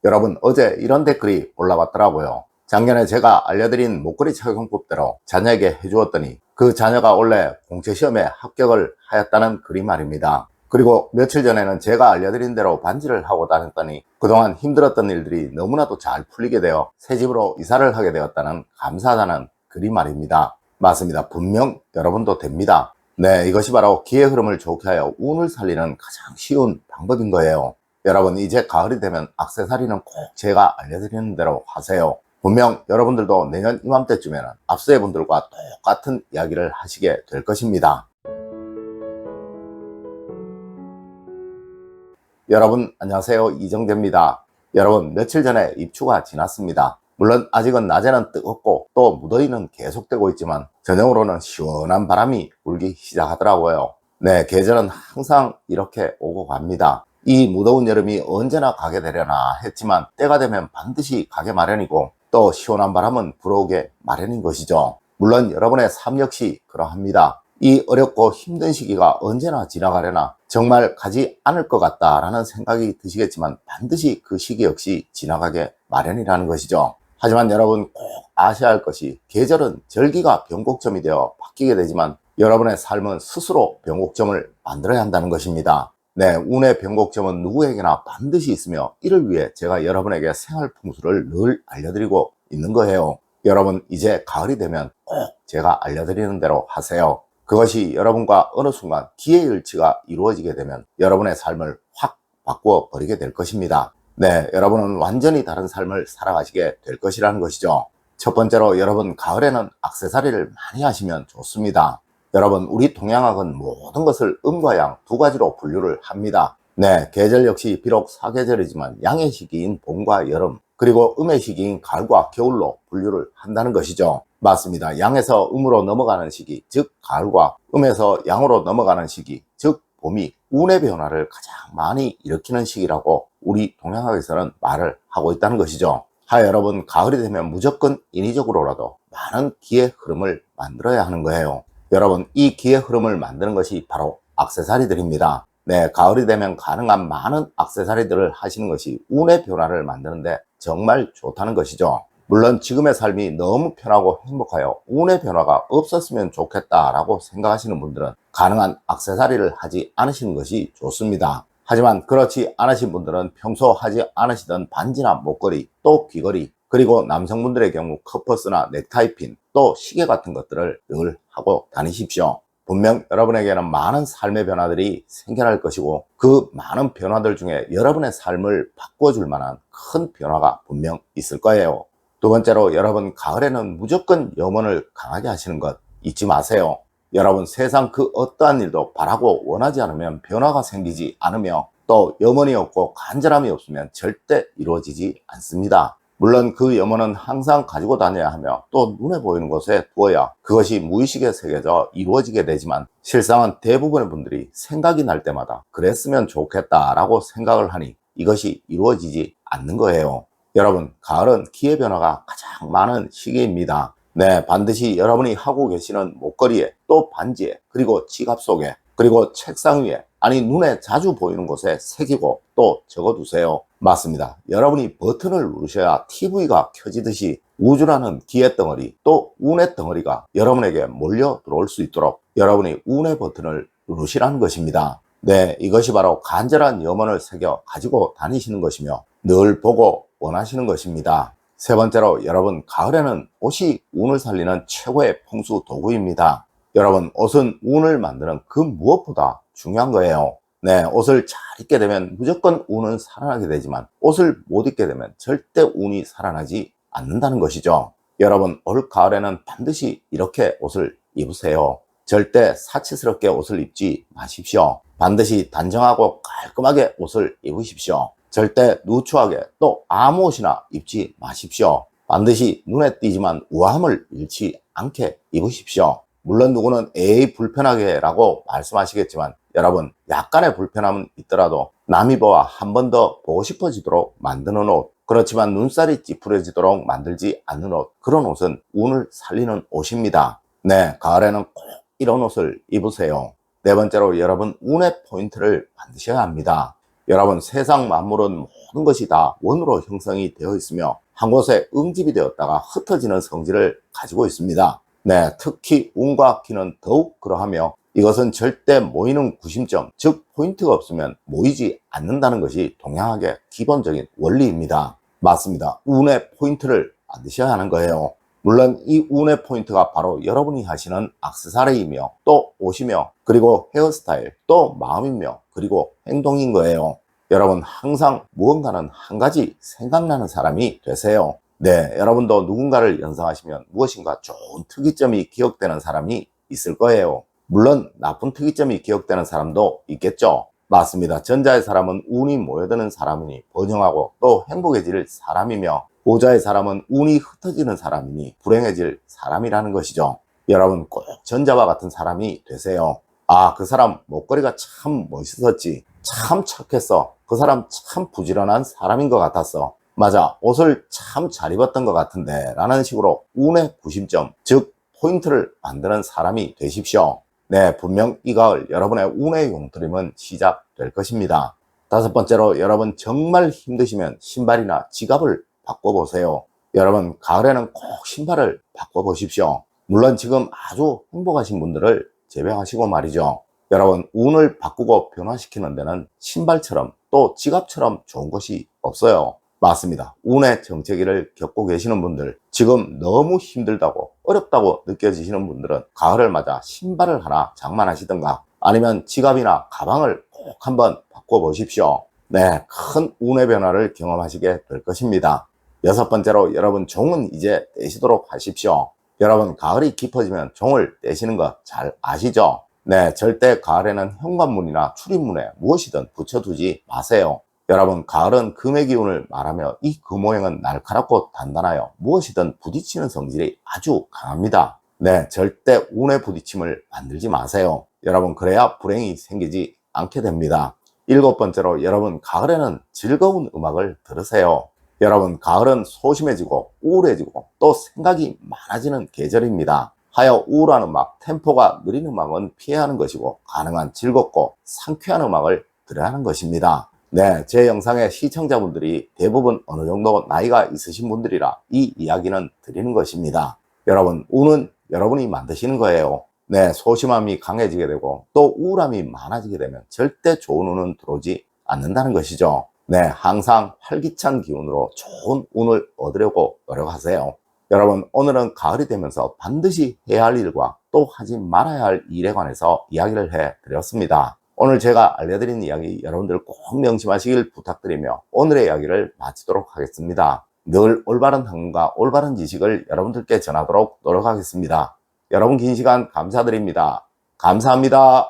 여러분, 어제 이런 댓글이 올라왔더라고요. 작년에 제가 알려드린 목걸이 착용법대로 자녀에게 해주었더니 그 자녀가 원래 공채시험에 합격을 하였다는 글이 말입니다. 그리고 며칠 전에는 제가 알려드린 대로 반지를 하고 다녔더니 그동안 힘들었던 일들이 너무나도 잘 풀리게 되어 새 집으로 이사를 하게 되었다는 감사하다는 글이 말입니다. 맞습니다. 분명 여러분도 됩니다. 네, 이것이 바로 기의 흐름을 좋게 하여 운을 살리는 가장 쉬운 방법인 거예요. 여러분, 이제 가을이 되면 액세서리는 꼭 제가 알려드리는 대로 하세요. 분명 여러분들도 내년 이맘때쯤에는 앞서의 분들과 똑같은 이야기를 하시게 될 것입니다. 여러분 안녕하세요, 이정재입니다. 여러분, 며칠 전에 입추가 지났습니다. 물론 아직은 낮에는 뜨겁고 또 무더위는 계속되고 있지만 저녁으로는 시원한 바람이 불기 시작하더라고요. 네, 계절은 항상 이렇게 오고 갑니다. 이 무더운 여름이 언제나 가게 되려나 했지만 때가 되면 반드시 가게 마련이고 또 시원한 바람은 불어오게 마련인 것이죠. 물론 여러분의 삶 역시 그러합니다. 이 어렵고 힘든 시기가 언제나 지나가려나 정말 가지 않을 것 같다라는 생각이 드시겠지만 반드시 그 시기 역시 지나가게 마련이라는 것이죠. 하지만 여러분 꼭 아셔야 할 것이 계절은 절기가 변곡점이 되어 바뀌게 되지만 여러분의 삶은 스스로 변곡점을 만들어야 한다는 것입니다. 네, 운의 변곡점은 누구에게나 반드시 있으며 이를 위해 제가 여러분에게 생활 풍수를 늘 알려드리고 있는 거예요. 여러분, 이제 가을이 되면 꼭 제가 알려드리는 대로 하세요. 그것이 여러분과 어느 순간 기의 일치가 이루어지게 되면 여러분의 삶을 확 바꾸어 버리게 될 것입니다. 네, 여러분은 완전히 다른 삶을 살아가시게 될 것이라는 것이죠. 첫 번째로 여러분, 가을에는 액세서리를 많이 하시면 좋습니다. 여러분, 우리 동양학은 모든 것을 음과 양 두 가지로 분류를 합니다. 네, 계절 역시 비록 사계절이지만 양의 시기인 봄과 여름, 그리고 음의 시기인 가을과 겨울로 분류를 한다는 것이죠. 맞습니다. 양에서 음으로 넘어가는 시기, 즉 가을과 음에서 양으로 넘어가는 시기, 즉 봄이 운의 변화를 가장 많이 일으키는 시기라고 우리 동양학에서는 말을 하고 있다는 것이죠. 하여 여러분, 가을이 되면 무조건 인위적으로라도 많은 기의 흐름을 만들어야 하는 거예요. 여러분, 이 기의 흐름을 만드는 것이 바로 액세서리들입니다. 네, 가을이 되면 가능한 많은 액세서리들을 하시는 것이 운의 변화를 만드는데 정말 좋다는 것이죠. 물론 지금의 삶이 너무 편하고 행복하여 운의 변화가 없었으면 좋겠다라고 생각하시는 분들은 가능한 액세서리를 하지 않으시는 것이 좋습니다. 하지만 그렇지 않으신 분들은 평소 하지 않으시던 반지나 목걸이, 또 귀걸이, 그리고 남성분들의 경우 커퍼스나 넥타이핀, 또 시계 같은 것들을 늘 하고 다니십시오. 분명 여러분에게는 많은 삶의 변화들이 생겨날 것이고 그 많은 변화들 중에 여러분의 삶을 바꿔줄 만한 큰 변화가 분명 있을 거예요. 두 번째로, 여러분 가을에는 무조건 염원을 강하게 하시는 것 잊지 마세요. 여러분, 세상 그 어떠한 일도 바라고 원하지 않으면 변화가 생기지 않으며 또 염원이 없고 간절함이 없으면 절대 이루어지지 않습니다. 물론 그 염원은 항상 가지고 다녀야 하며 또 눈에 보이는 곳에 두어야 그것이 무의식에 새겨져 이루어지게 되지만 실상은 대부분의 분들이 생각이 날 때마다 그랬으면 좋겠다라고 생각을 하니 이것이 이루어지지 않는 거예요. 여러분, 가을은 기의 변화가 가장 많은 시기입니다. 네, 반드시 여러분이 하고 계시는 목걸이에, 또 반지에, 그리고 지갑 속에, 그리고 책상 위에, 아니 눈에 자주 보이는 곳에 새기고 또 적어두세요. 맞습니다. 여러분이 버튼을 누르셔야 TV가 켜지듯이 우주라는 기의 덩어리, 또 운의 덩어리가 여러분에게 몰려 들어올 수 있도록 여러분이 운의 버튼을 누르시라는 것입니다. 네, 이것이 바로 간절한 염원을 새겨 가지고 다니시는 것이며 늘 보고 원하시는 것입니다. 세 번째로, 여러분 가을에는 옷이 운을 살리는 최고의 풍수 도구입니다. 여러분, 옷은 운을 만드는 그 무엇보다 중요한 거예요. 네, 옷을 잘 입게 되면 무조건 운은 살아나게 되지만 옷을 못 입게 되면 절대 운이 살아나지 않는다는 것이죠. 여러분, 올 가을에는 반드시 이렇게 옷을 입으세요. 절대 사치스럽게 옷을 입지 마십시오. 반드시 단정하고 깔끔하게 옷을 입으십시오. 절대 누추하게 또 아무 옷이나 입지 마십시오. 반드시 눈에 띄지만 우아함을 잃지 않게 입으십시오. 물론 누구는 에이 불편하게 라고 말씀하시겠지만 여러분, 약간의 불편함은 있더라도 남이 보아 한 번 더 보고 싶어지도록 만드는 옷, 그렇지만 눈살이 찌푸려지도록 만들지 않는 옷, 그런 옷은 운을 살리는 옷입니다. 네, 가을에는 꼭 이런 옷을 입으세요. 네 번째로, 여러분 운의 포인트를 만드셔야 합니다. 여러분, 세상 만물은 모든 것이 다 원으로 형성이 되어 있으며 한 곳에 응집이 되었다가 흩어지는 성질을 가지고 있습니다. 네, 특히 운과 기는 더욱 그러하며 이것은 절대 모이는 구심점, 즉 포인트가 없으면 모이지 않는다는 것이 동양학의 기본적인 원리입니다. 맞습니다. 운의 포인트를 만드셔야 하는 거예요. 물론 이 운의 포인트가 바로 여러분이 하시는 액세서리이며 또 옷이며 그리고 헤어스타일 또 마음이며 그리고 행동인 거예요. 여러분, 항상 무언가는 한 가지 생각나는 사람이 되세요. 네, 여러분도 누군가를 연상하시면 무엇인가 좋은 특이점이 기억되는 사람이 있을 거예요. 물론 나쁜 특이점이 기억되는 사람도 있겠죠. 맞습니다. 전자의 사람은 운이 모여드는 사람이니 번영하고 또 행복해질 사람이며 후자의 사람은 운이 흩어지는 사람이니 불행해질 사람이라는 것이죠. 여러분, 꼭 전자와 같은 사람이 되세요. 아, 그 사람 목걸이가 참 멋있었지. 참 착했어. 그 사람 참 부지런한 사람인 것 같았어. 맞아, 옷을 참 잘 입었던 것 같은데 라는 식으로 운의 구심점, 즉 포인트를 만드는 사람이 되십시오. 네, 분명 이 가을 여러분의 운의 용트림은 시작될 것입니다. 다섯 번째로, 여러분 정말 힘드시면 신발이나 지갑을 바꿔보세요. 여러분, 가을에는 꼭 신발을 바꿔보십시오. 물론 지금 아주 행복하신 분들을 제외하시고 말이죠. 여러분, 운을 바꾸고 변화시키는 데는 신발처럼 또 지갑처럼 좋은 것이 없어요. 맞습니다. 운의 정체기를 겪고 계시는 분들, 지금 너무 힘들다고 어렵다고 느껴지시는 분들은 가을을 맞아 신발을 하나 장만하시든가 아니면 지갑이나 가방을 꼭 한번 바꿔보십시오. 네, 큰 운의 변화를 경험하시게 될 것입니다. 여섯 번째로, 여러분 종은 이제 떼시도록 하십시오. 여러분, 가을이 깊어지면 종을 떼시는 거 잘 아시죠? 네, 절대 가을에는 현관문이나 출입문에 무엇이든 붙여두지 마세요. 여러분, 가을은 금의 기운을 말하며 이 금 모양은 날카롭고 단단하여 무엇이든 부딪히는 성질이 아주 강합니다. 네, 절대 운의 부딪힘을 만들지 마세요. 여러분, 그래야 불행이 생기지 않게 됩니다. 일곱 번째로, 여러분 가을에는 즐거운 음악을 들으세요. 여러분, 가을은 소심해지고 우울해지고 또 생각이 많아지는 계절입니다. 하여 우울한 음악, 템포가 느린 음악은 피해야 하는 것이고 가능한 즐겁고 상쾌한 음악을 들어야 하는 것입니다. 네, 제 영상의 시청자분들이 대부분 어느 정도 나이가 있으신 분들이라 이 이야기는 드리는 것입니다. 여러분, 운은 여러분이 만드시는 거예요. 네, 소심함이 강해지게 되고 또 우울함이 많아지게 되면 절대 좋은 운은 들어오지 않는다는 것이죠. 네, 항상 활기찬 기운으로 좋은 운을 얻으려고 노력하세요. 여러분, 오늘은 가을이 되면서 반드시 해야 할 일과 또 하지 말아야 할 일에 관해서 이야기를 해드렸습니다. 오늘 제가 알려드린 이야기 여러분들 꼭 명심하시길 부탁드리며 오늘의 이야기를 마치도록 하겠습니다. 늘 올바른 학문과 올바른 지식을 여러분들께 전하도록 노력하겠습니다. 여러분, 긴 시간 감사드립니다. 감사합니다.